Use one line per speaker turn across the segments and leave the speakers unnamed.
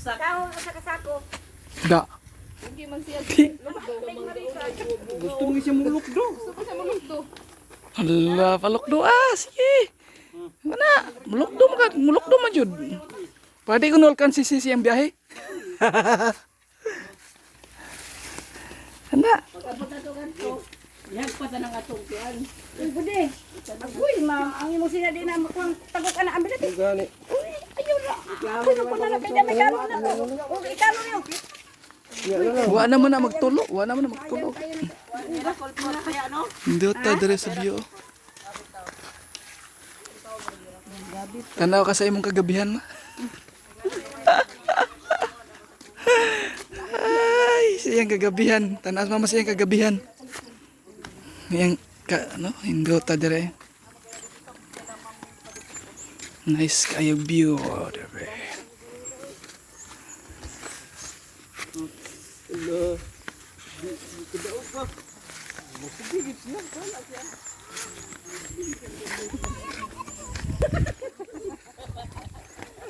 Kao sa kasako.
Da.
Hindi man siya
Gusto mo siya mulok do.
Gusto ko siya malugdo.
Hala, palukdo sige. Mana, mulukdo majud. Pwede ko nolkan si Sisi ang biyahe. Anda.
Yan pa sa nang atong kuan.
Uy, bude. Agoy, ma, ang imong sina din na makuang tagok ana ambil ati.
Gani.
Uy, ayun na. Kuno ko na kaya may galo na. Uy, ikalo niyo.
Wa naman na magtulo, wa naman na magtulo. Hindi ta dire sa bio. Tanaw ka sa imong kagabihan ma. Ay, siyang kagabihan. Tanaas mama siyang kagabihan. Yang ano, hindi ta dire. Nice kayo view dire.
Hello. Kedaog pa. Masigit siya.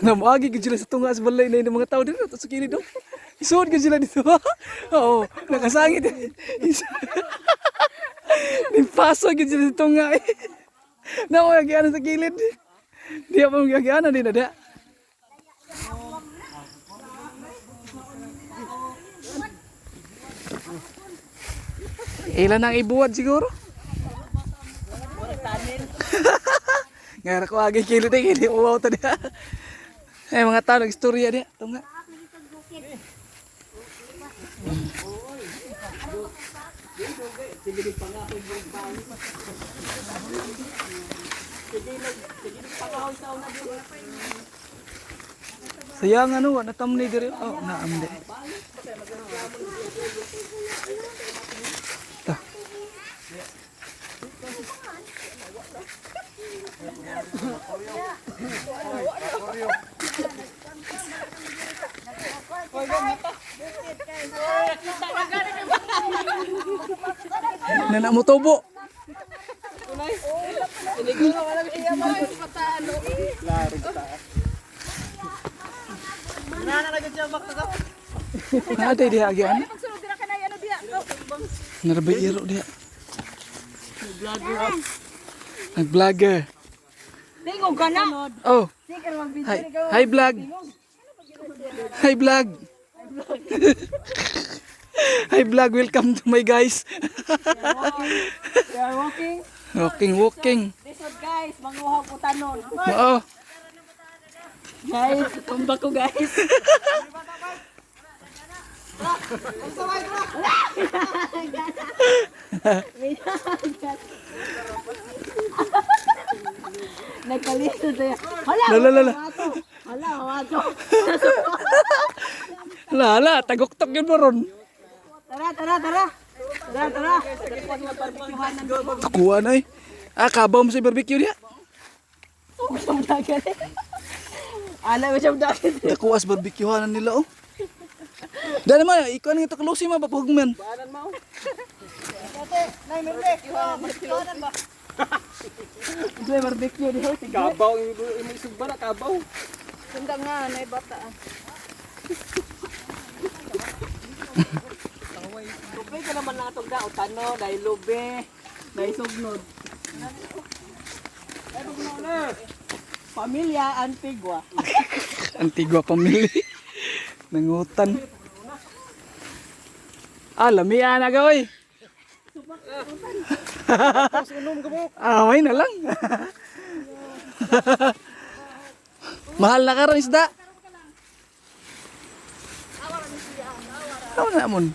Namagi ka sila sa tunga sa balay na yung mga tao dito sa kilid dong. Isuod ka sila dito. Oo, nakasangit. Nipaso ka sila sa tunga eh. Namagagianan sa kilid. Di apa magagianan din ada. Ilan ang ibuwad siguro? Ngara ko agi kilid eh, hindi uwaw ta dia. Eh mga tao nag-istorya dia, tunga. Sayang ano, natam ni diri. Oh, naamde. Ta. Nana mo tubo. Ada dia agian. Narabi iro dia. Nag-vlogger.
Tingog ka na.
Oh.
Sige mag
Hi. Hi vlog. Hi vlog. Hi vlog, welcome to my guys.
We are walking.
Walking.
This one guys, manguhaw ko tanon.
Oo.
Guys, kumba ko guys. Nagkalisto tayo. Hala!
Lala.
Hala, wato.
Lala, tagok-tok yun mo ron.
Tara. Pagkakon nga barbecue-han ng doon.
Takuha na eh. Kabaw mo sa barbecue niya.
Masam dagat. Ala, masam dagat.
Takuha sa barbecue nila oh. Dahil naman, ikaw nang itakulosi ma, papahugman.
Baanan mo.
Barbecue-hanan ba? Ito yung barbecue diho.
Kabaw imo isug ba na kabaw.
Sunda nga, nay bata.
Lubi ka naman lang itong daot. Tano, dahil lubi. Dahil sugnod. Pamilya Antigua.
Antigua pamili. Nangutan. Lamian na gawin. Away na lang. Mahal na karon isda. Awa na mon.